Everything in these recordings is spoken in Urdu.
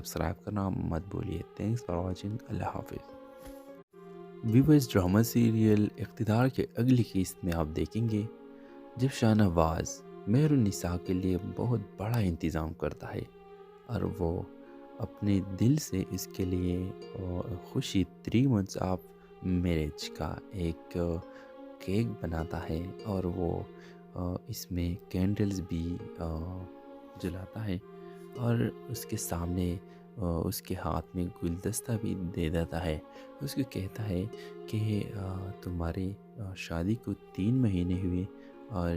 سبسکرائب کرنا مت بھولیے۔ تھینکس فار واچنگ، اللہ حافظ۔ ویورز، ڈرامہ سیریل اقتدار کے اگلی قسط میں آپ دیکھیں گے جب شاہ نواز مہر النساء کے لیے بہت بڑا انتظام کرتا ہے اور وہ اپنے دل سے اس کے لیے خوشی 3 months آف میرج کا ایک کیک بناتا ہے اور وہ اس میں کینڈلز بھی جلاتا ہے اور اس کے سامنے اس کے ہاتھ میں گلدستہ بھی دے دیتا ہے۔ اس کو کہتا ہے کہ تمہاری شادی کو 3 مہینے ہوئے اور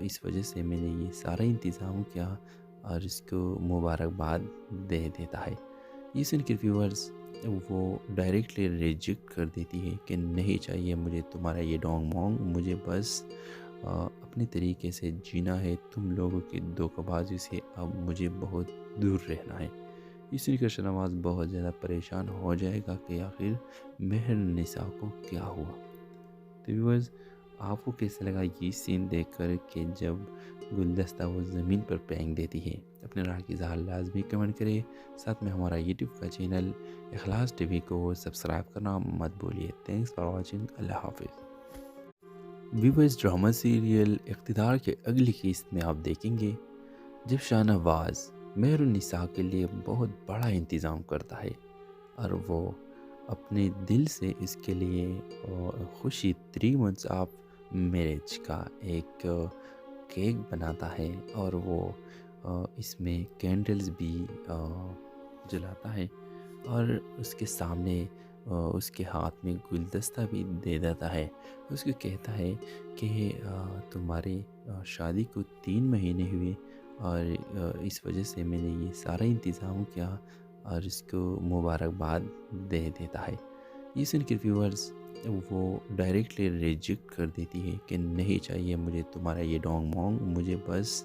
اس وجہ سے میں نے یہ سارا انتظام کیا اور اس کو مبارکباد دے دیتا ہے۔ یہ سن کے ویورز وہ ڈائریکٹلی ریجیکٹ کر دیتی ہے کہ نہیں چاہیے مجھے تمہارا یہ ڈونگ مونگ، مجھے بس اپنے طریقے سے جینا ہے، تم لوگوں کی دھوکہ بازی سے اب مجھے بہت دور رہنا ہے۔ اس طریقے کا شاہنواز بہت زیادہ پریشان ہو جائے گا کہ آخر مہر النساء کو کیا ہوا۔ تو ویورز، آپ کو کیسا لگا یہ سین دیکھ کر کہ جب گلدستہ وہ زمین پر پھینک دیتی ہے؟ اپنے رائے کی اظہار لازمی کمنٹ کرے، ساتھ میں ہمارا یوٹیوب کا چینل اخلاص ٹی وی کو سبسکرائب کرنا مت بھولیے۔ تھینکس فار واچنگ، اللہ حافظ۔ ویورز، ڈرامہ سیریل اقتدار کے اگلی قسط میں آپ دیکھیں گے جب شاہ نواز مہر النساء کے لیے بہت بڑا انتظام کرتا ہے اور وہ اپنے دل سے اس کے لیے خوشی 3 months آف میرج کا ایک کیک بناتا ہے اور وہ اس میں کینڈلز بھی جلاتا ہے اور اس کے سامنے اس کے ہاتھ میں گلدستہ بھی دے دیتا ہے۔ اس کو کہتا ہے کہ تمہاری شادی کو 3 مہینے ہوئے اور اس وجہ سے میں نے یہ سارا انتظام کیا اور اس کو مبارکباد دے دیتا ہے۔ یہ سن کے ویورز وہ ڈائریکٹلی ریجیکٹ کر دیتی ہے کہ نہیں چاہیے مجھے تمہارا یہ ڈونگ مونگ، مجھے بس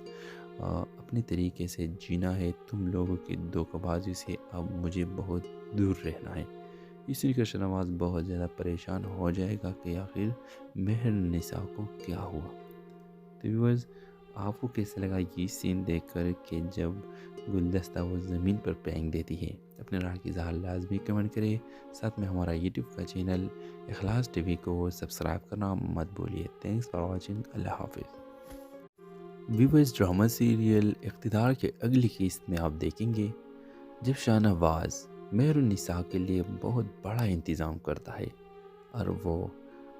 اپنے طریقے سے جینا ہے، تم لوگوں کی دھوکہ بازی سے اب مجھے بہت دور رہنا ہے۔ اس طریقے کا شاہنواز بہت زیادہ پریشان ہو جائے گا کہ آخر مہر النساء کو کیا ہوا۔ تو ویورز، آپ کو کیسا لگا یہ سین دیکھ کر کہ جب گلدستہ وہ زمین پر پھینک دیتی ہے؟ اپنے رائے کی اظہار لازمی کمنٹ کرے، ساتھ میں ہمارا یوٹیوب کا چینل اخلاص ٹی وی کو سبسکرائب کرنا مت بھولیے۔ تھینکس فار واچنگ، اللہ حافظ۔ ویورز، ڈرامہ سیریل اقتدار کے اگلی قسط میں آپ دیکھیں گے جب شاہ نواز مہر النساء کے لیے بہت بڑا انتظام کرتا ہے اور وہ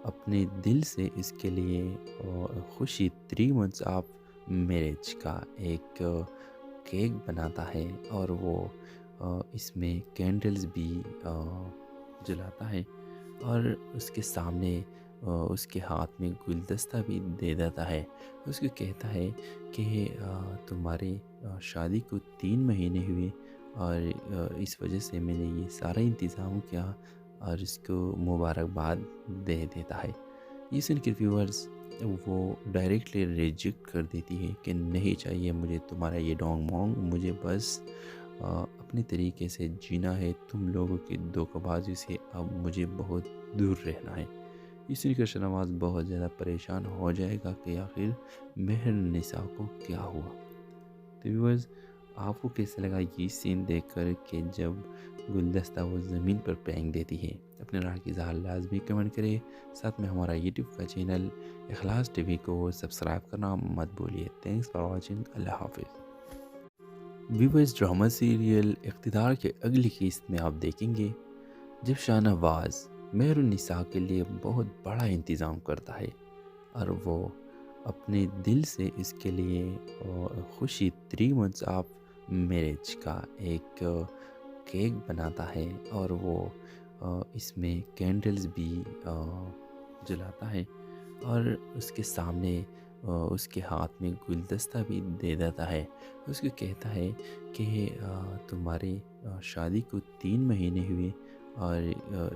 اپنے دل سے اس کے لیے خوشی 3 months آف میرج کا ایک کیک بناتا ہے اور وہ اس میں کینڈلز بھی جلاتا ہے اور اس کے سامنے اس کے ہاتھ میں گلدستہ بھی دے دیتا ہے۔ اس کو کہتا ہے کہ تمہاری شادی کو 3 مہینے ہوئے اور اس وجہ سے میں نے یہ سارا انتظام کیا اور اس کو مبارکباد دے دیتا ہے۔ یہ سن کے ویورز وہ ڈائریکٹلی ریجیکٹ کر دیتی ہے کہ نہیں چاہیے مجھے تمہارا یہ ڈونگ مونگ، مجھے بس اپنے طریقے سے جینا ہے، تم لوگوں کی دھوکہ بازی سے اب مجھے بہت دور رہنا ہے۔ اس طریقے کا شاہنواز بہت زیادہ پریشان ہو جائے گا کہ آخر مہر النساء کو کیا ہوا۔ تو ویورز، آپ کو کیسا لگا یہ سین دیکھ کر کہ جب گلدستہ وہ زمین پر پھینک دیتی ہے؟ اپنے رائے کی اظہار لازمی کمنٹ کرے، ساتھ میں ہمارا یوٹیوب کا چینل اخلاص ٹی وی کو سبسکرائب کرنا مت بھولیے۔ تھینکس فار واچنگ، اللہ حافظ۔ ویورز، ڈرامہ سیریل اقتدار کے اگلی قسط میں آپ دیکھیں گے جب شاہ نواز مہر النساء کے لیے بہت بڑا انتظام کرتا ہے اور وہ اپنے دل سے اس کے لیے خوشی 3 months آف میرج کا ایک کیک بناتا ہے اور وہ اس میں کینڈلز بھی جلاتا ہے اور اس کے سامنے اس کے ہاتھ میں گلدستہ بھی دے دیتا ہے۔ اس کو کہتا ہے کہ تمہاری شادی کو 3 مہینے ہوئے اور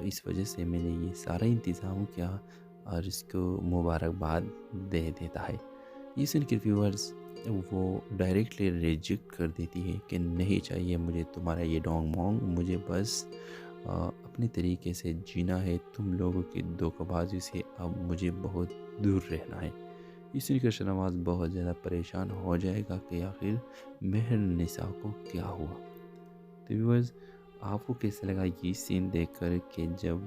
اس وجہ سے میں نے یہ سارا انتظام کیا اور اس کو مبارکباد دے دیتا ہے۔ یہ سن کے ویورز وہ ڈائریکٹلی ریجیکٹ کر دیتی ہے کہ نہیں چاہیے مجھے تمہارا یہ ڈونگ مونگ، مجھے بس اپنے طریقے سے جینا ہے، تم لوگوں کی دھوکہ بازی سے اب مجھے بہت دور رہنا ہے۔ اس طریقے کا شاہنواز بہت زیادہ پریشان ہو جائے گا کہ آخر مہر النساء کو کیا ہوا۔ تو ویورز آپ کو کیسا لگا یہ سین دیکھ کر کہ جب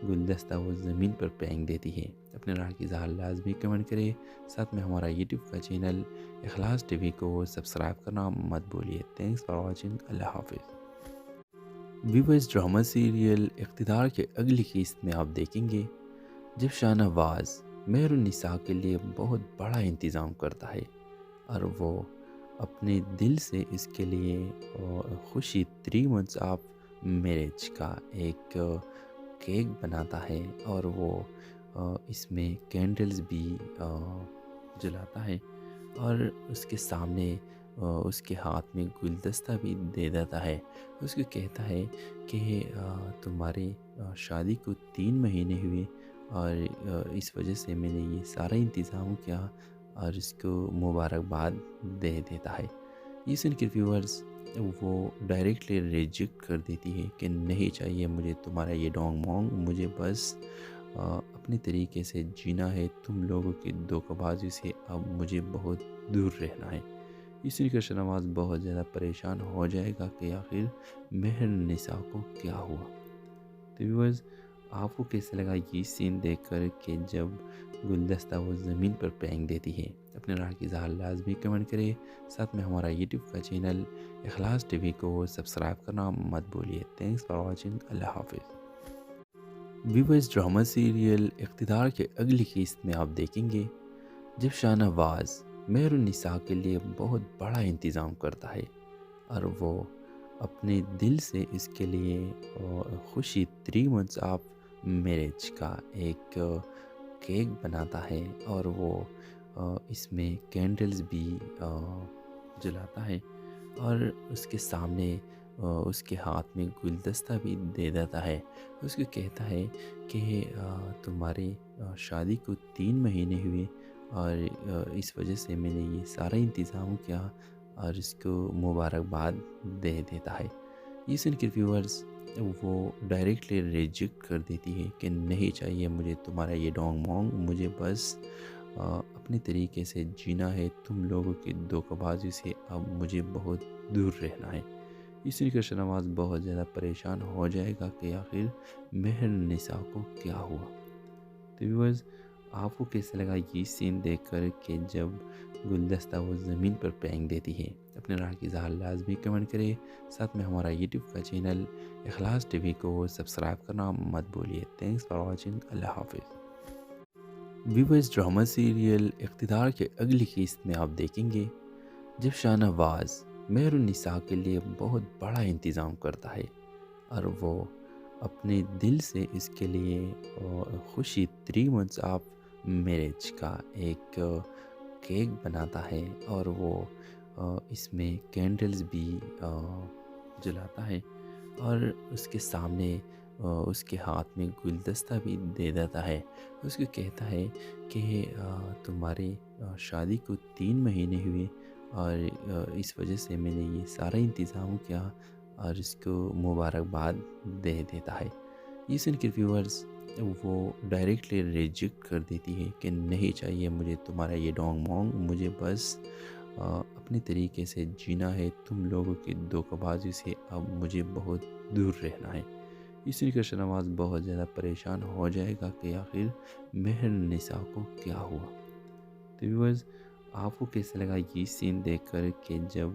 گلدستہ وہ زمین پر پھینک دیتی ہے؟ اپنے رائے کی اظہار لازمی کمنٹ کرے، ساتھ میں ہمارا یوٹیوب کا چینل اخلاص ٹی وی کو سبسکرائب کرنا مت بھولیے۔ تھینکس فار واچنگ، اللہ حافظ۔ ویورز ڈرامہ سیریل اقتدار کے اگلی قسط میں آپ دیکھیں گے جب شاہ نواز مہر النساء کے لیے بہت بڑا انتظام کرتا ہے اور وہ اپنے دل سے اس کے لیے خوشی 3 months آف میرج کا ایک کیک بناتا ہے، اور وہ اس میں کینڈلز بھی جلاتا ہے، اور اس کے سامنے اس کے ہاتھ میں گلدستہ بھی دے دیتا ہے۔ اس کو کہتا ہے کہ تمہاری شادی کو 3 مہینے ہوئے، اور اس وجہ سے میں نے یہ سارا انتظام کیا، اور اس کو مبارکباد دے دیتا ہے۔ یہ سن کے ویورز وہ ڈائریکٹلی ریجیکٹ کر دیتی ہے کہ نہیں چاہیے مجھے تمہارا یہ ڈونگ مونگ، مجھے بس اپنے طریقے سے جینا ہے، تم لوگوں کی دھوکہ بازی سے اب مجھے بہت دور رہنا ہے۔ اس لیے شاہ نواز بہت زیادہ پریشان ہو جائے گا کہ آخر مہر النساء کو کیا ہوا۔ تو ویورز آپ کو کیسا لگا یہ سین دیکھ کر کہ جب گلدستہ وہ زمین پر پھینک دیتی ہے؟ اپنے رائے کی اظہار لازمی کمنٹ کرے، ساتھ میں ہمارا یوٹیوب کا چینل اخلاص ٹی وی کو سبسکرائب کرنا مت بھولیے۔ تھینکس فار واچنگ، اللہ حافظ۔ ویورز ڈرامہ سیریل اقتدار کے اگلی قسط میں آپ دیکھیں گے جب شاہ نواز مہر النساء کے لیے بہت بڑا انتظام کرتا ہے، اور وہ اپنے دل سے اس کے لیے خوشی 3 months آف میرج کا ایک کیک بناتا ہے، اور وہ اس میں کینڈلز بھی جلاتا ہے، اور اس کے سامنے اس کے ہاتھ میں گلدستہ بھی دے دیتا ہے۔ اس کو کہتا ہے کہ تمہاری شادی کو 3 مہینے ہوئے، اور اس وجہ سے میں نے یہ سارا انتظام کیا، اور اس کو مبارکباد دے دیتا ہے۔ یہ سن کے ویورز وہ ڈائریکٹلی ریجیکٹ کر دیتی ہے کہ نہیں چاہیے مجھے تمہارا یہ ڈونگ مونگ، مجھے بس اپنے طریقے سے جینا ہے، تم لوگوں کی دھوکہ بازی سے اب مجھے بہت دور رہنا ہے۔ اس لیے شاہ نواز بہت زیادہ پریشان ہو جائے گا کہ آخر مہر النساء کو کیا ہوا۔ تو ویورز آپ کو کیسا لگا یہ سین دیکھ کر کہ جب گلدستہ وہ زمین پر پھینک دیتی ہے؟ اپنے رائے کی اظہار لازمی کمنٹ کرے، ساتھ میں ہمارا یوٹیوب کا چینل اخلاص ٹی وی کو سبسکرائب کرنا مت بھولیے۔ تھینکس فار واچنگ، اللہ حافظ۔ ویورز ڈرامہ سیریل اقتدار کے اگلی قسط میں آپ دیکھیں گے جب شاہ نواز مہر النساء کے لیے بہت بڑا انتظام کرتا ہے، اور وہ اپنے دل سے اس کے لیے خوشی 3 months آف میرج کا ایک کیک بناتا ہے، اور وہ اس میں کینڈلز بھی جلاتا ہے، اور اس کے سامنے اس کے ہاتھ میں گلدستہ بھی دے دیتا ہے۔ اس کو کہتا ہے کہ تمہاری شادی کو 3 مہینے ہوئے، اور اس وجہ سے میں نے یہ سارا انتظام کیا، اور اس کو مبارکباد دے دیتا ہے۔ یہ سن کے ویورز وہ ڈائریکٹلی ریجیکٹ کر دیتی ہے کہ نہیں چاہیے مجھے تمہارا یہ ڈونگ مونگ، مجھے بس اپنے طریقے سے جینا ہے، تم لوگوں کی دھوکہ بازی سے اب مجھے بہت دور رہنا ہے۔ اس لیے شاہ نواز بہت زیادہ پریشان ہو جائے گا کہ آخر مہر النساء کو کیا ہوا۔ تو ویورز آپ کو کیسا لگا یہ سین دیکھ کر کہ جب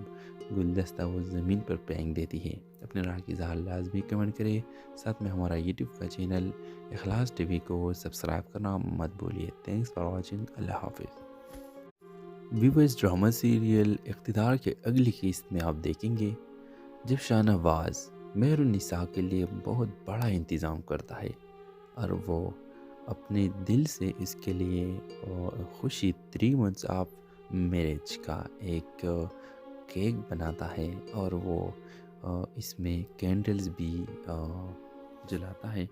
گلدستہ وہ زمین پر پھینک دیتی ہے؟ اپنے رائے کی اظہار لازمی کمنٹ کرے، ساتھ میں ہمارا یوٹیوب کا چینل اخلاص ٹی وی کو سبسکرائب کرنا مت بھولیے۔ تھینکس فار واچنگ، اللہ حافظ۔ ویورز ڈرامہ سیریل اقتدار کے اگلی قسط میں آپ دیکھیں گے جب شاہ نواز مہر النساء کے لیے بہت بڑا انتظام کرتا ہے، اور وہ اپنے دل سے اس کے لیے خوشی 3 months آف میرج کا ایک کیک بناتا ہے، اور وہ اس میں کینڈلز بھی جلاتا ہے،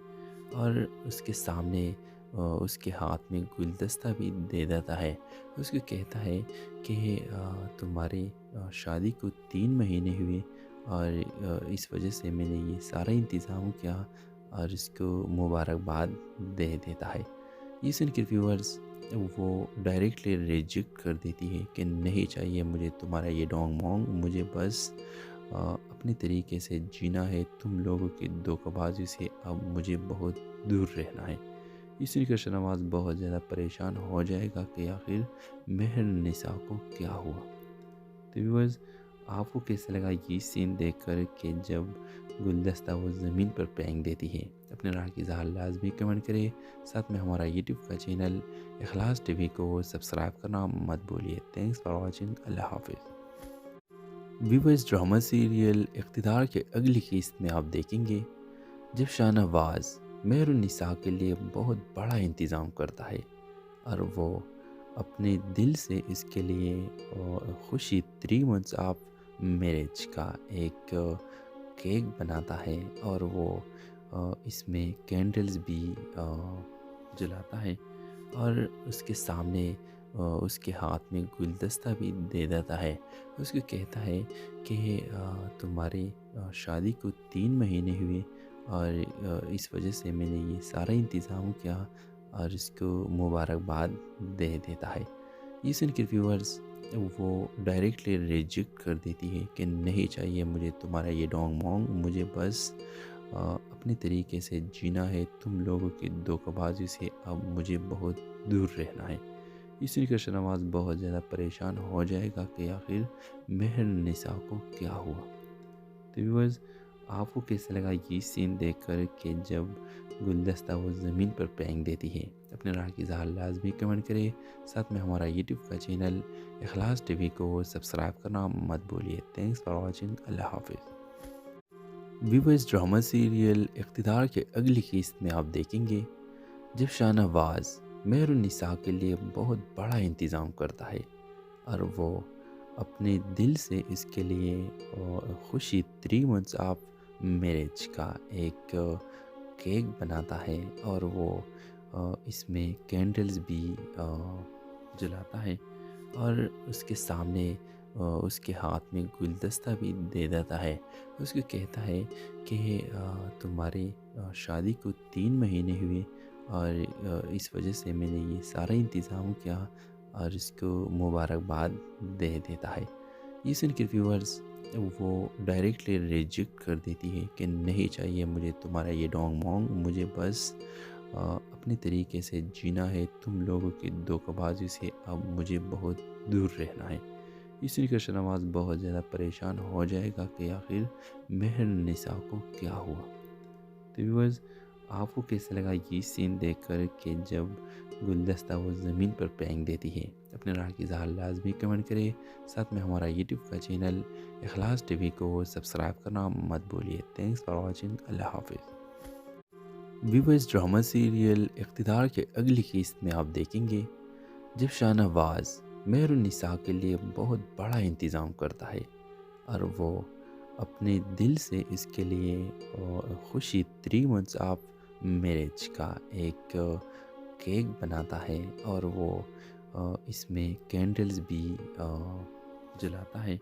اور اس کے سامنے اس کے ہاتھ میں گلدستہ بھی دے دیتا ہے۔ اس کو کہتا ہے کہ تمہاری شادی کو 3 مہینے ہوئے، اور اس وجہ سے میں نے یہ سارا انتظام کیا، اور اس کو مبارکباد دے دیتا ہے۔ یہ سن کے ویورز وہ ڈائریکٹلی ریجیکٹ کر دیتی ہے کہ نہیں چاہیے مجھے تمہارا یہ ڈونگ مونگ، مجھے بس اپنے طریقے سے جینا ہے، تم لوگوں کی دھوکہ بازی سے اب مجھے بہت دور رہنا ہے۔ یہ سن کر شاہنواز بہت زیادہ پریشان ہو جائے گا کہ آخر مہر نساء کو کیا ہوا۔ تو ویورز، آپ کو کیسا لگا یہ سین دیکھ کر کہ جب گلدستہ وہ زمین پر پھینک دیتی ہے؟ اپنے رائے کی اظہار لازمی کمنٹ کرے، ساتھ میں ہمارا یوٹیوب کا چینل اخلاص ٹی وی کو سبسکرائب کرنا مت بھولیے۔ تھینکس فار واچنگ، اللہ حافظ۔ ویورز، ڈرامہ سیریل اقتدار کے اگلی قسط میں آپ دیکھیں گے جب شاہنواز مہر النساء کے لیے بہت بڑا انتظام کرتا ہے اور وہ اپنے دل سے اس کے لیے خوشی 3 months آف میرج کا ایک کیک بناتا ہے، اور وہ اس میں کینڈلز بھی جلاتا ہے، اور اس کے سامنے اس کے ہاتھ میں گلدستہ بھی دے دیتا ہے۔ اس کو کہتا ہے کہ تمہاری شادی کو 3 مہینے ہوئے، اور اس وجہ سے میں نے یہ سارا انتظام کیا، اور اس کو مبارکباد دے دیتا ہے۔ یہ سن کے ویورز وہ ڈائریکٹلی ریجیکٹ کر دیتی ہے کہ نہیں چاہیے مجھے تمہارا یہ ڈونگ مونگ، مجھے بس اپنے طریقے سے جینا ہے، تم لوگوں کی دھوکہ بازی سے اب مجھے بہت دور رہنا ہے۔ اس سن کر شاہنواز بہت زیادہ پریشان ہو جائے گا کہ آخر مہر نساء کو کیا ہوا۔ تو ویورز، آپ کو کیسا لگا یہ سین دیکھ کر کہ جب گلدستہ وہ زمین پر پھینک دیتی ہے؟ اپنے رائے کی اظہار لازمی کمنٹ کرے، ساتھ میں ہمارا یوٹیوب کا چینل اخلاص ٹی وی کو سبسکرائب کرنا مت بھولیے۔ تھینکس فار واچنگ، اللہ حافظ۔ ویورز، ڈرامہ سیریل اقتدار کے اگلی قسط میں آپ دیکھیں گے جب شاہنواز مہر النساء کے لیے بہت بڑا انتظام کرتا ہے، اور وہ اپنے دل سے اس کے لیے خوشی 3 months آف میرج کا ایک کیک بناتا ہے، اور وہ اس میں کینڈلز بھی جلاتا ہے، اور اس کے سامنے اس کے ہاتھ میں گلدستہ بھی دے دیتا ہے۔ اس کو کہتا ہے کہ تمہاری شادی کو 3 مہینے ہوئے، اور اس وجہ سے میں نے یہ سارا انتظام کیا، اور اس کو مبارکباد دے دیتا ہے۔ یہ سن کے ویورز وہ ڈائریکٹلی ریجیکٹ کر دیتی ہے کہ نہیں چاہیے مجھے تمہارا یہ ڈونگ مونگ، مجھے بس اپنے طریقے سے جینا ہے، تم لوگوں کی دھوکہ بازی سے اب مجھے بہت دور رہنا ہے۔ اس سن کر شاہنواز بہت زیادہ پریشان ہو جائے گا کہ آخر مہر نساء کو کیا ہوا۔ تو ویورز، آپ کو کیسا لگا یہ سین دیکھ کر کہ جب گلدستہ وہ زمین پر پھینک دیتی ہے؟ اپنے رائے کی اظہار لازمی کمنٹ کرے، ساتھ میں ہمارا یوٹیوب کا چینل اخلاص ٹی وی کو سبسکرائب کرنا مت بھولیے۔ تھینکس فار واچنگ، اللہ حافظ۔ ویورز، ڈرامہ سیریل اقتدار کے اگلی قسط میں آپ دیکھیں گے جب شاہنواز مہر النساء کے لیے بہت بڑا انتظام کرتا ہے، اور وہ اپنے دل سے اس کے لیے خوشی 3 months آف میرج کا ایک کیک بناتا ہے، اور وہ اس میں کینڈلز بھی جلاتا ہے،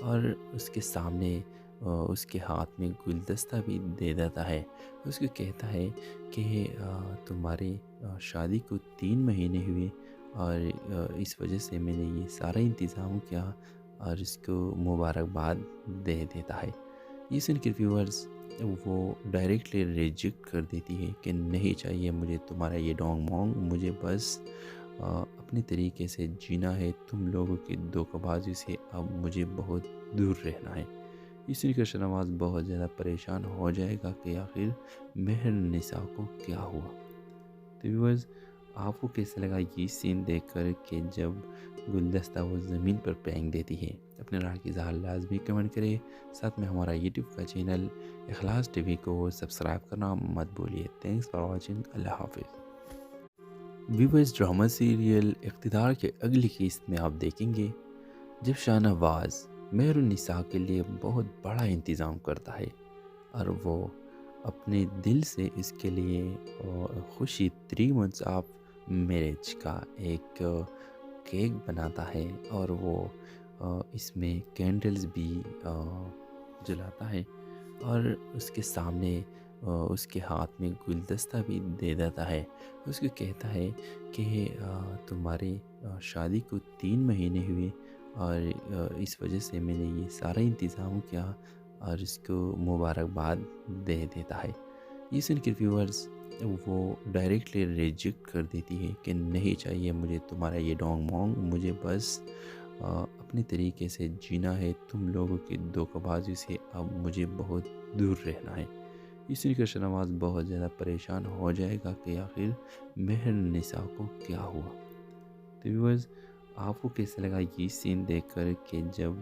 اور اس کے سامنے اس کے ہاتھ میں گلدستہ بھی دے دیتا ہے۔ اس کو کہتا ہے کہ تمہاری شادی کو 3 مہینے ہوئے، اور اس وجہ سے میں نے یہ سارا انتظام کیا، اور اس کو مبارکباد دے دیتا ہے۔ یہ سن کے ویورز وہ ڈائریکٹلی ریجیکٹ کر دیتی ہے کہ نہیں چاہیے مجھے تمہارا یہ ڈونگ مونگ، مجھے بس اپنے طریقے سے جینا ہے، تم لوگوں کی دھوکہ بازی سے اب مجھے بہت دور رہنا ہے۔ اس سن کر شاہنواز بہت زیادہ پریشان ہو جائے گا کہ آخر مہر نساء کو کیا ہوا۔ تو ویورز، آپ کو کیسا لگا یہ سین دیکھ کر کہ جب گلدستہ وہ زمین پر پھینک دیتی ہے؟ اپنے رائے کی اظہار لازمی کمنٹ کرے، ساتھ میں ہمارا یوٹیوب کا چینل اخلاص ٹی وی کو سبسکرائب کرنا مت بھولیے۔ تھینکس فار واچنگ، اللہ حافظ۔ ویورز، ڈرامہ سیریل اقتدار کے اگلی قسط میں آپ دیکھیں گے جب شاہنواز مہر النساء کے لیے بہت بڑا انتظام کرتا ہے، اور وہ اپنے دل سے اس کے لیے خوشی 3 months آف میرج کا ایک کیک بناتا ہے، اور وہ اس میں کینڈلز بھی جلاتا ہے، اور اس کے سامنے اس کے ہاتھ میں گلدستہ بھی دے دیتا ہے۔ اس کو کہتا ہے کہ تمہاری شادی کو 3 مہینے ہوئے، اور اس وجہ سے میں نے یہ سارا انتظام کیا، اور اس کو مبارکباد دے دیتا ہے۔ یہ سن کے ویورز وہ ڈائریکٹلی ریجیکٹ کر دیتی ہے کہ نہیں چاہیے مجھے تمہارا یہ ڈونگ مونگ، مجھے بس اپنے طریقے سے جینا ہے، تم لوگوں کی دھوکہ بازی سے اب مجھے بہت دور رہنا ہے۔ اس سن کر شاہنواز بہت زیادہ پریشان ہو جائے گا کہ آخر مہر نساء کو کیا ہوا۔ تو ویورز آپ کو کیسا لگا یہ سین دیکھ کر کہ جب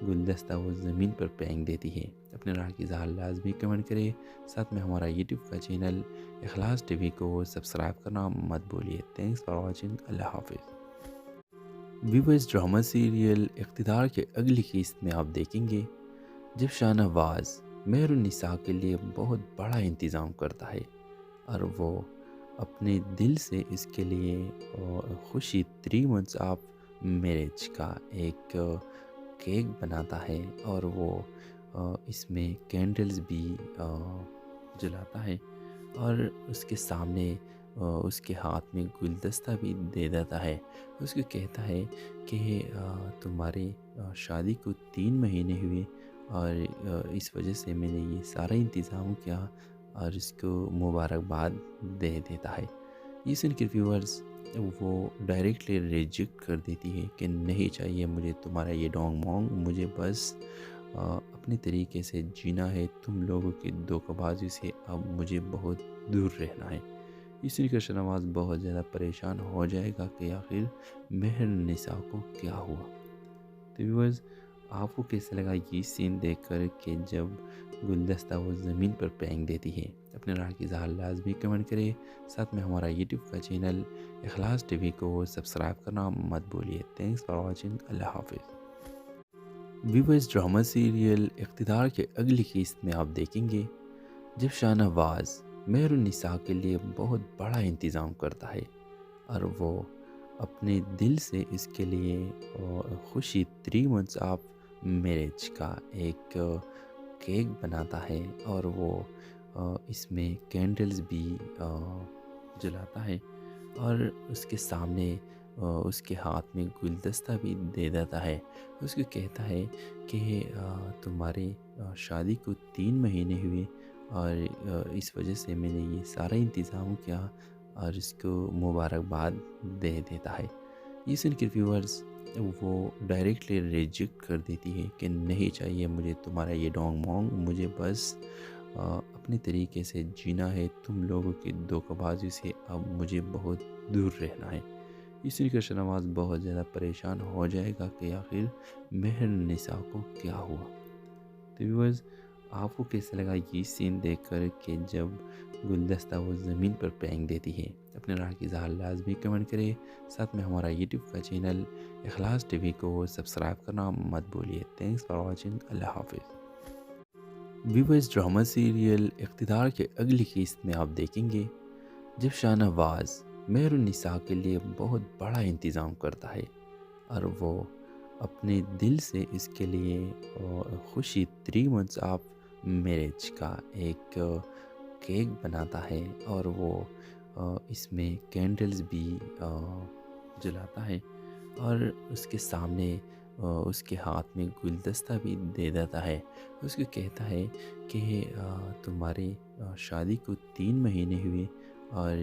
گلدستہ وہ زمین پر پھینک دیتی ہے؟ اپنے رائے کی اظہار لازمی کمنٹ کرے، ساتھ میں ہمارا یوٹیوب کا چینل اخلاص ٹی وی کو سبسکرائب کرنا مت بھولیے۔ تھینکس فار واچنگ، اللہ حافظ۔ ویورز ڈرامہ سیریل اقتدار کے اگلی قسط میں آپ دیکھیں گے جب شاہ نواز مہر النساء کے لیے بہت بڑا انتظام کرتا ہے اور وہ اپنے دل سے اس کے لیے خوشی 3 months آف میرج کا ایک کیک بناتا ہے، اور وہ اس میں کینڈلز بھی جلاتا ہے، اور اس کے سامنے اس کے ہاتھ میں گلدستہ بھی دے دیتا ہے۔ اس کو کہتا ہے کہ تمہاری شادی کو 3 مہینے ہوئے، اور اس وجہ سے میں نے یہ سارا انتظام کیا، اور اس کو مبارکباد دے دیتا ہے۔ یہ سن کے ویورز وہ ڈائریکٹلی ریجیکٹ کر دیتی ہے کہ نہیں چاہیے مجھے تمہارا یہ ڈونگ مونگ، مجھے بس اپنے طریقے سے جینا ہے، تم لوگوں کی دھوکہ بازی سے اب مجھے بہت دور رہنا ہے۔ اس سن کر شاہنواز بہت زیادہ پریشان ہو جائے گا کہ آخر مہر نساء کو کیا ہوا۔ تو ویورز آپ کو کیسا لگا یہ سین دیکھ کر کہ جب گلدستہ وہ زمین پر پھینک دیتی ہے؟ اپنے رائے کی اظہار لازمی کمنٹ کرے، ساتھ میں ہمارا یوٹیوب کا چینل اخلاص ٹی وی کو سبسکرائب کرنا مت بھولیے۔ تھینکس فار واچنگ، اللہ حافظ۔ ویورز ڈرامہ سیریل اقتدار کے اگلی قسط میں آپ دیکھیں گے جب شاہ نواز مہر النساء کے لیے بہت بڑا انتظام کرتا ہے اور وہ اپنے دل سے اس کے لیے خوشی 3 months آف میرج کا ایک کیک بناتا ہے، اور وہ اس میں کینڈلز بھی جلاتا ہے، اور اس کے سامنے اس کے ہاتھ میں گلدستہ بھی دے دیتا ہے۔ اس کو کہتا ہے کہ تمہاری شادی کو 3 مہینے ہوئے، اور اس وجہ سے میں نے یہ سارا انتظام کیا، اور اس کو مبارکباد دے دیتا ہے۔ یہ سن کے ویورز وہ ڈائریکٹلی ریجیکٹ کر دیتی ہے کہ نہیں چاہیے مجھے تمہارا یہ ڈونگ مونگ، مجھے بس اپنے طریقے سے جینا ہے، تم لوگوں کی دھوکہ بازی سے اب مجھے بہت دور رہنا ہے۔ اس سن کر شاہنواز بہت زیادہ پریشان ہو جائے گا کہ آخر مہر نساء کو کیا ہوا۔ تو ویورز آپ کو کیسا لگا یہ سین دیکھ کر کہ جب گلدستہ وہ زمین پر پھینک دیتی ہے؟ اپنے رائے کی اظہار لازمی کمنٹ کرے، ساتھ میں ہمارا یوٹیوب کا چینل اخلاص ٹی وی کو سبسکرائب کرنا مت بھولیے۔ تھینکس فار واچنگ، اللہ حافظ۔ ویورز ڈرامہ سیریل اقتدار کے اگلی قسط میں آپ دیکھیں گے جب شاہ نواز مہر النساء کے لیے بہت بڑا انتظام کرتا ہے اور وہ اپنے دل سے اس کے لیے خوشی 3 months آف میرج کا ایک کیک بناتا ہے، اور وہ اس میں کینڈلز بھی جلاتا ہے، اور اس کے سامنے اس کے ہاتھ میں گلدستہ بھی دے دیتا ہے۔ اس کو کہتا ہے کہ تمہاری شادی کو 3 مہینے ہوئے، اور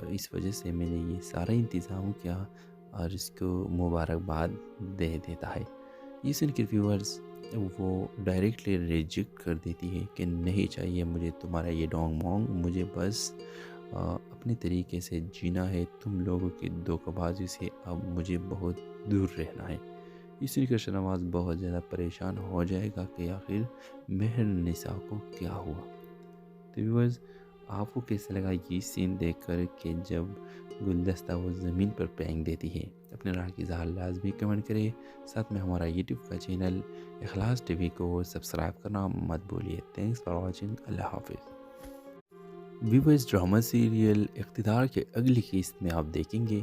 اس وجہ سے میں نے یہ سارا انتظام کیا، اور اس کو مبارکباد دے دیتا ہے۔ یہ سن کے ویورز وہ ڈائریکٹلی ریجیکٹ کر دیتی ہے کہ نہیں چاہیے مجھے تمہارا یہ ڈونگ مونگ، مجھے بس اپنے طریقے سے جینا ہے، تم لوگوں کی دھوکہ بازی سے اب مجھے بہت دور رہنا ہے۔ اس سن کر شاہنواز بہت زیادہ پریشان ہو جائے گا کہ آخر مہر نساء کو کیا ہوا۔ تو ویورز آپ کو کیسا لگا یہ سین دیکھ کر کہ جب گلدستہ وہ زمین پر پھینک دیتی ہے؟ اپنے رائے کی اظہار لازمی کمنٹ کرے، ساتھ میں ہمارا یوٹیوب کا چینل اخلاص ٹی وی کو سبسکرائب کرنا مت بھولیے۔ تھینکس فار واچنگ، اللہ حافظ۔ ویورز ڈرامہ سیریل اقتدار کے اگلی قسط میں آپ دیکھیں گے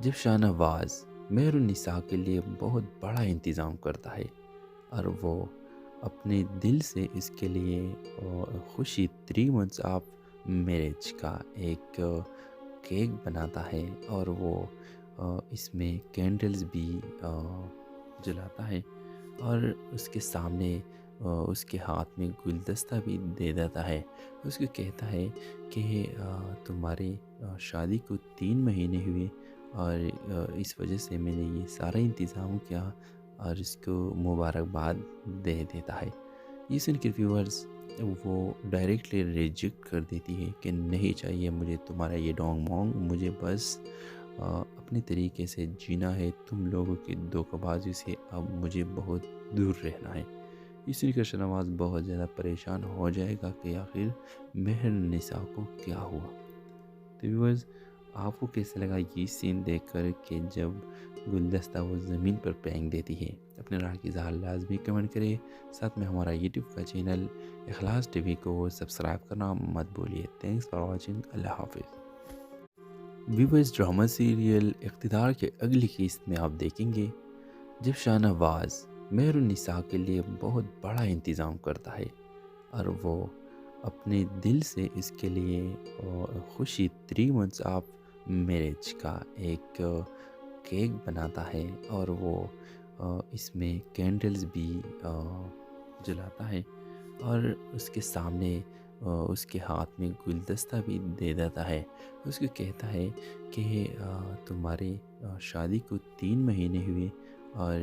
جب شاہ نواز مہر النساء کے لیے بہت بڑا انتظام کرتا ہے اور وہ اپنے دل سے اس کے لیے خوشی 3 months آف میرج کا ایک کیک بناتا ہے، اور وہ اس میں کینڈلز بھی جلاتا ہے، اور اس کے سامنے اس کے ہاتھ میں گلدستہ بھی دے دیتا ہے، اس کو کہتا ہے کہ تمہاری شادی کو 3 مہینے ہوئے اور اس وجہ سے میں نے یہ سارا انتظام کیا، اور اس کو مبارکباد دے دیتا ہے۔ یہ سن کے ویورز وہ ڈائریکٹلی ریجیکٹ کر دیتی ہے کہ نہیں چاہیے مجھے تمہارا یہ ڈونگ مونگ، مجھے بس اپنے طریقے سے جینا ہے، تم لوگوں کی دھوکہ بازی سے اب مجھے بہت دور رہنا ہے۔ اسی کا شاہنواز بہت زیادہ پریشان ہو جائے گا کہ آخر مہر نساء کو کیا ہوا۔ تو ویورز آپ کو کیسے لگا یہ سین دیکھ کر کہ جب گلدستہ وہ زمین پر پھینک دیتی ہے؟ اپنے رائے کی اظہار لازمی کمنٹ کرے، ساتھ میں ہمارا یوٹیوب کا چینل اخلاص ٹی وی کو سبسکرائب کرنا مت بولیے۔ تھینکس فار واچنگ، اللہ حافظ۔ ویورز ڈرامہ سیریل اقتدار کے اگلی قسط میں آپ دیکھیں گے جب شاہ نواز مہر النساء کے لیے بہت بڑا انتظام کرتا ہے، اور وہ اپنے دل سے اس کے لیے خوشی 3 months آف میرج کا ایک کیک بناتا ہے، اور وہ اس میں کینڈلز بھی جلاتا ہے، اور اس کے سامنے اس کے ہاتھ میں گلدستہ بھی دے دیتا ہے، اس کو کہتا ہے کہ تمہاری شادی کو 3 مہینے ہوئے اور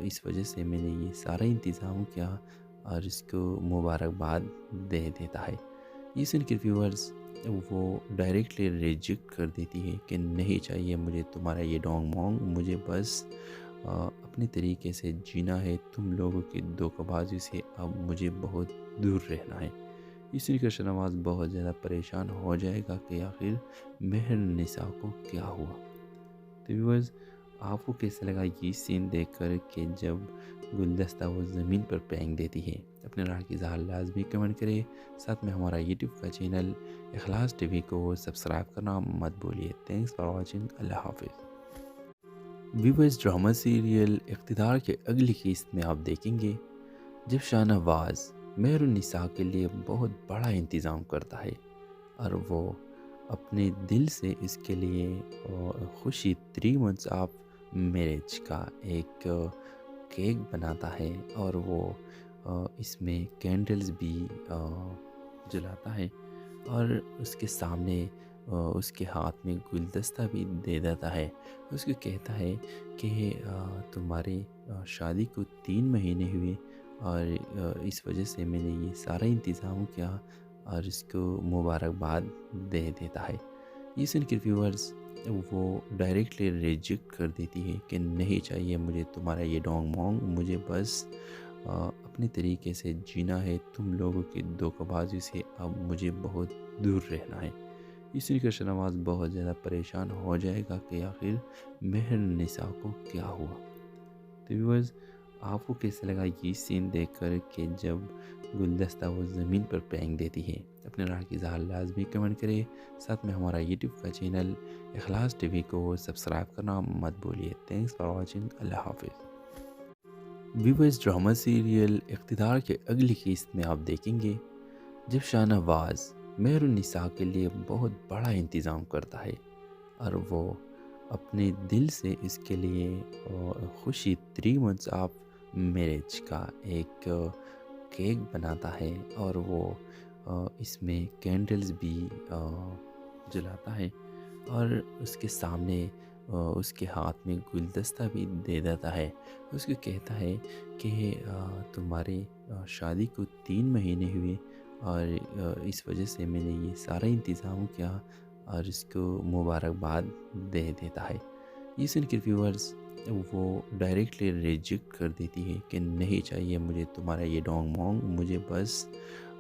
اس وجہ سے میں نے یہ سارا انتظام کیا، اور اس کو مبارکباد دے دیتا ہے۔ یہ سن کے ویورز وہ ڈائریکٹلی ریجیکٹ کر دیتی ہے کہ نہیں چاہیے مجھے تمہارا یہ ڈونگ مونگ، مجھے بس اپنے طریقے سے جینا ہے، تم لوگوں کی دھوکہ بازی سے اب مجھے بہت دور رہنا ہے۔ اسی کا شاہنواز بہت زیادہ پریشان ہو جائے گا کہ آخر مہر نساء کو کیا ہوا۔ تو ویورز آپ کو کیسے لگا یہ سین دیکھ کر کہ جب گلدستہ وہ زمین پر پھینک دیتی ہے؟ اپنے رائے کی اظہار لازمی کمنٹ کرے، ساتھ میں ہمارا یوٹیوب کا چینل اخلاص ٹی وی کو سبسکرائب کرنا مت بولیے۔ تھینکس فار واچنگ، اللہ حافظ۔ ویورز ڈرامہ سیریل اقتدار کے اگلی قسط میں آپ دیکھیں گے جب شاہ نواز مہر النساء کے لیے بہت بڑا انتظام کرتا ہے، اور وہ اپنے دل سے اس کے لیے خوشی 3 months آف میرج کا ایک کیک بناتا ہے، اور وہ اس میں کینڈلز بھی جلاتا ہے، اور اس کے سامنے اس کے ہاتھ میں گلدستہ بھی دے دیتا ہے، اس کو کہتا ہے کہ تمہاری شادی کو 3 مہینے ہوئے اور اس وجہ سے میں نے یہ سارا انتظام کیا، اور اس کو مبارکباد دے دیتا ہے۔ یہ سن کے ویورز وہ ڈائریکٹلی ریجیکٹ کر دیتی ہے کہ نہیں چاہیے مجھے تمہارا یہ ڈونگ مونگ، مجھے بس اپنے طریقے سے جینا ہے، تم لوگوں کی دھوکہ بازی سے اب مجھے بہت دور رہنا ہے۔ اسی کا شاہنواز بہت زیادہ پریشان ہو جائے گا کہ آخر مہر نساء کو کیا ہوا۔ تو ویورز آپ کو کیسے لگا یہ سین دیکھ کر کہ جب گلدستہ وہ زمین پر پھینک دیتی ہے؟ اپنے رائے کی اظہار لازمی کمنٹ کرے، ساتھ میں ہمارا یوٹیوب کا چینل اخلاص ٹی وی کو سبسکرائب کرنا مت بولیے۔ تھینکس فار واچنگ، اللہ حافظ۔ ویورز ڈرامہ سیریل اقتدار کے اگلی قسط میں آپ دیکھیں گے جب شاہ نواز مہر النساء کے لیے بہت بڑا انتظام کرتا ہے، اور وہ اپنے دل سے اس کے لیے خوشی 3 months آف میرج کا ایک کیک بناتا ہے، اور وہ اس میں کینڈلز بھی جلاتا ہے، اور اس کے سامنے اس کے ہاتھ میں گلدستہ بھی دے دیتا ہے، اس کو کہتا ہے کہ تمہاری شادی کو 3 مہینے ہوئے اور اس وجہ سے میں نے یہ سارا انتظام کیا، اور اس کو مبارکباد دے دیتا ہے۔ یہ سن کے ویورز وہ ڈائریکٹلی ریجیکٹ کر دیتی ہے کہ نہیں چاہیے مجھے تمہارا یہ ڈونگ مونگ، مجھے بس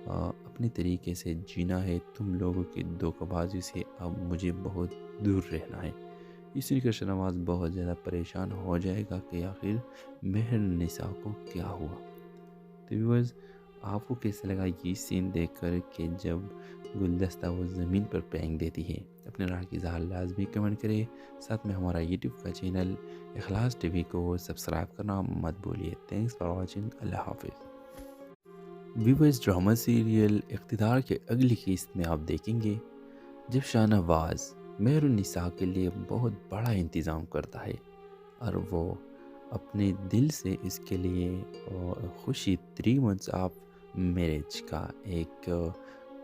اپنے طریقے سے جینا ہے، تم لوگوں کی دھوکہ بازی سے اب مجھے بہت دور رہنا ہے۔ اسی کا شاہنواز بہت زیادہ پریشان ہو جائے گا کہ آخر مہر نساء کو کیا ہوا۔ تو ویورز آپ کو کیسے لگا یہ سین دیکھ کر کہ جب گلدستہ وہ زمین پر پھینک دیتی ہے؟ اپنے رائے کی اظہار لازمی کمنٹ کرے، ساتھ میں ہمارا یوٹیوب کا چینل اخلاص ٹی وی کو سبسکرائب کرنا مت بولیے۔ تھینکس فار واچنگ، اللہ حافظ۔ ویورز ڈرامہ سیریل اقتدار کے اگلی قسط میں آپ دیکھیں گے جب شاہ نواز مہر النساء کے لیے بہت بڑا انتظام کرتا ہے، اور وہ اپنے دل سے اس کے لیے خوشی 3 months آف میرج کا ایک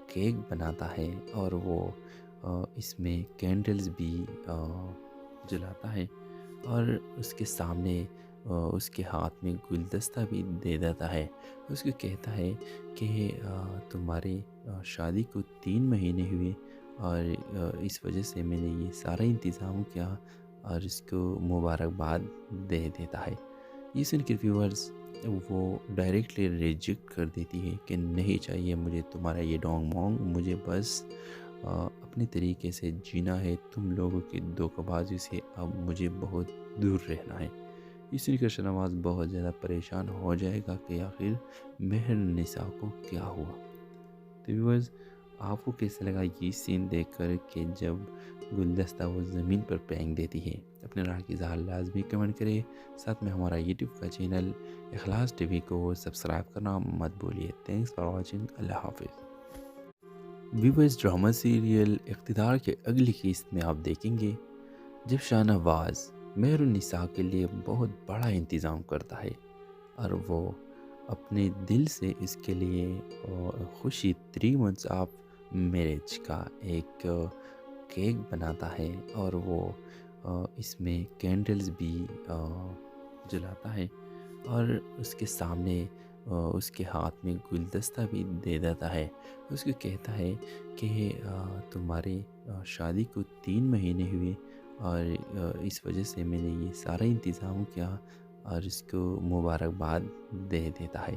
کیک بناتا ہے، اور وہ اس میں کینڈلز بھی جلاتا ہے، اور اس کے سامنے اس کے ہاتھ میں گلدستہ بھی دے دیتا ہے۔ اس کو کہتا ہے کہ تمہاری شادی کو 3 مہینے ہوئے، اور اس وجہ سے میں نے یہ سارا انتظام کیا، اور اس کو مبارکباد دے دیتا ہے۔ یہ سن کے ویورز وہ ڈائریکٹلی ریجیکٹ کر دیتی ہے کہ نہیں چاہیے مجھے تمہارا یہ ڈونگ مونگ، مجھے بس اپنے طریقے سے جینا ہے، تم لوگوں کی دھوکہ بازی سے اب مجھے بہت دور رہنا ہے۔ اس سن کر شاہنواز بہت زیادہ پریشان ہو جائے گا کہ آخر مہر نساء کو کیا ہوا۔ تو ویورز آپ کو کیسا لگا یہ سین دیکھ کر کہ جب گلدستہ وہ زمین پر پھینک دیتی ہے؟ اپنے رائے کی اظہار لازمی کمنٹ کرے، ساتھ میں ہمارا یوٹیوب کا چینل اخلاص ٹی وی کو سبسکرائب کرنا مت بھولیے۔ تھینکس فار واچنگ، اللہ حافظ۔ ویورز ڈرامہ سیریل اقتدار کے اگلی قسط میں آپ دیکھیں گے جب شاہ نواز مہر النساء کے لیے بہت بڑا انتظام کرتا ہے، اور وہ اپنے دل سے اس کے لیے خوشی 3 months آف میرج کا ایک کیک بناتا ہے، اور وہ اس میں کینڈلز بھی جلاتا ہے، اور اس کے سامنے اس کے ہاتھ میں گلدستہ بھی دے دیتا ہے۔ اس کو کہتا ہے کہ تمہاری شادی کو 3 مہینے ہوئے، اور اس وجہ سے میں نے یہ سارا انتظام کیا، اور اس کو مبارکباد دے دیتا ہے۔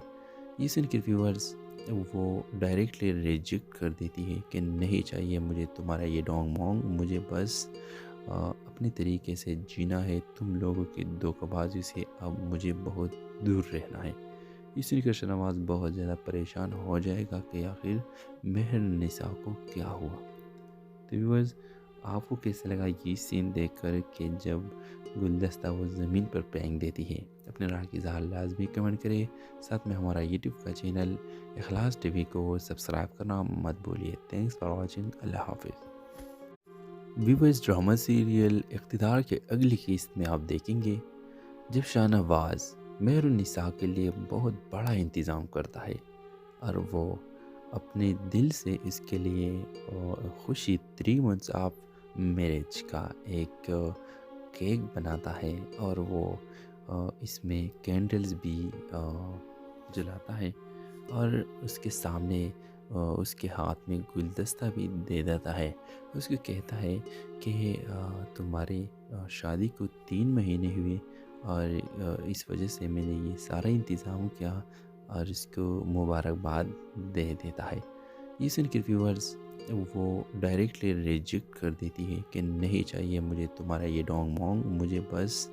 یہ سن کے ویورز وہ ڈائریکٹلی ریجیکٹ کر دیتی ہے کہ نہیں چاہیے مجھے تمہارا یہ ڈونگ مونگ، مجھے بس اپنے طریقے سے جینا ہے، تم لوگوں کی دھوکہ بازی سے اب مجھے بہت دور رہنا ہے۔ اس سن کر شاہنواز بہت زیادہ پریشان ہو جائے گا کہ آخر مہر نساء کو کیا ہوا۔ تو ویورز آپ کو کیسا لگا یہ سین دیکھ کر کہ جب گلدستہ وہ زمین پر پھینک دیتی ہے؟ اپنے رائے کی اظہار لازمی کمنٹ کرے، ساتھ میں ہمارا یوٹیوب کا چینل اخلاص ٹی وی کو سبسکرائب کرنا مت بھولیے۔ تھینکس فار واچنگ، اللہ حافظ۔ ویورز ڈرامہ سیریل اقتدار کے اگلی قسط میں آپ دیکھیں گے جب شاہ نواز مہر النساء کے لیے بہت بڑا انتظام کرتا ہے، اور وہ اپنے دل سے اس کے لیے خوشی 3 months آف میرج کا ایک کیک بناتا ہے، اور وہ اس میں کینڈلز بھی جلاتا ہے، اور اس کے سامنے اس کے ہاتھ میں گلدستہ بھی دے دیتا ہے۔ اس کو کہتا ہے کہ تمہاری شادی کو 3 مہینے ہوئے، اور اس وجہ سے میں نے یہ سارا انتظام کیا، اور اس کو مبارکباد دے دیتا ہے۔ یہ سن کے ویورز وہ ڈائریکٹلی ریجیکٹ کر دیتی ہے کہ نہیں چاہیے مجھے تمہارا یہ ڈونگ مونگ، مجھے بس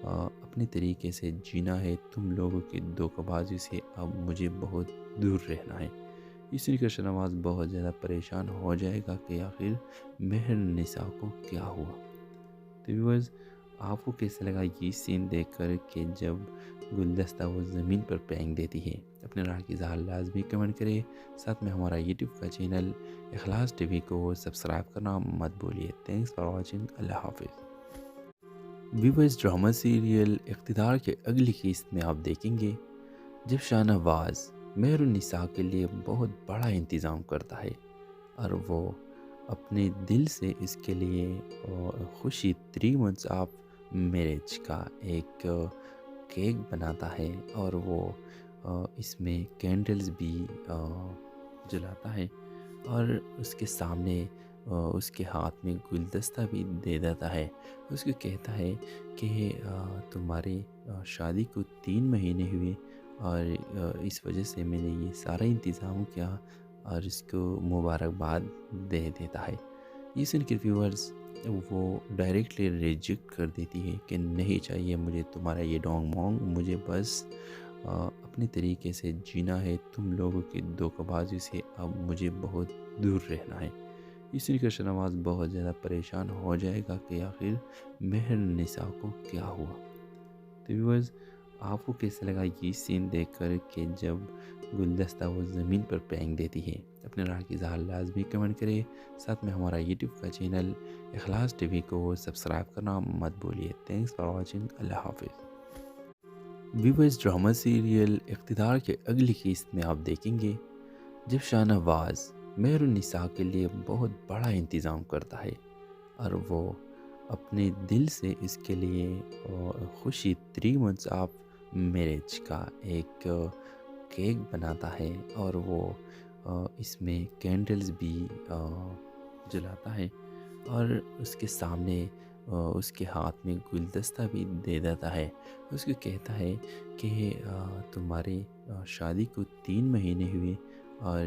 اپنے طریقے سے جینا ہے، تم لوگوں کی دھوکہ بازی سے اب مجھے بہت دور رہنا ہے۔ اس سن کر شاہنواز بہت زیادہ پریشان ہو جائے گا کہ آخر مہر نساء کو کیا ہوا۔ تو ویورز آپ کو کیسا لگا یہ سین دیکھ کر کہ جب گلدستہ وہ زمین پر پھینک دیتی ہے؟ اپنے رائے کی اظہار لازمی کمنٹ کرے، ساتھ میں ہمارا یوٹیوب کا چینل اخلاص ٹی وی کو سبسکرائب کرنا مت بھولیے۔ تھینکس فار واچنگ، اللہ حافظ۔ ویورز ڈرامہ سیریل اقتدار کے اگلی قسط میں آپ دیکھیں گے جب شاہ نواز مہر النساء کے لیے بہت بڑا انتظام کرتا ہے، اور وہ اپنے دل سے اس کے لیے خوشی 3 months آف میرج کا ایک کیک بناتا ہے، اور وہ اس میں کینڈلز بھی جلاتا ہے، اور اس کے سامنے اس کے ہاتھ میں گلدستہ بھی دے دیتا ہے۔ اس کو کہتا ہے کہ تمہاری شادی کو 3 مہینے ہوئے، اور اس وجہ سے میں نے یہ سارا انتظام کیا، اور اس کو مبارکباد دے دیتا ہے۔ یہ سن کے ویورز وہ ڈائریکٹلی ریجیکٹ کر دیتی ہے کہ نہیں چاہیے مجھے تمہارا یہ ڈونگ مونگ، مجھے بس اپنے طریقے سے جینا ہے، تم لوگوں کی دھوکہ بازی سے اب مجھے بہت دور رہنا ہے۔ اس سن کر شاہنواز بہت زیادہ پریشان ہو جائے گا کہ آخر مہر نساء کو کیا ہوا۔ تو ویورز آپ کو کیسا لگا یہ سین دیکھ کر کہ جب گلدستہ وہ زمین پر پھینک دیتی ہے؟ اپنے رائے کی اظہار لازمی کمنٹ کرے، ساتھ میں ہمارا یوٹیوب کا چینل اخلاص ٹی وی کو سبسکرائب کرنا مت بھولیے۔ تھینکس فار واچنگ، اللہ حافظ۔ ویورز ڈرامہ سیریل اقتدار کے اگلی قسط میں آپ دیکھیں گے جب شاہ نواز مہر النساء کے لیے بہت بڑا انتظام کرتا ہے اور وہ اپنے دل سے اس کے لیے خوشی 3 months آف میرج کا ایک کیک بناتا ہے، اور وہ اس میں کینڈلز بھی جلاتا ہے، اور اس کے سامنے اس کے ہاتھ میں گلدستہ بھی دے دیتا ہے۔ اس کو کہتا ہے کہ تمہاری شادی کو 3 مہینے ہوئے، اور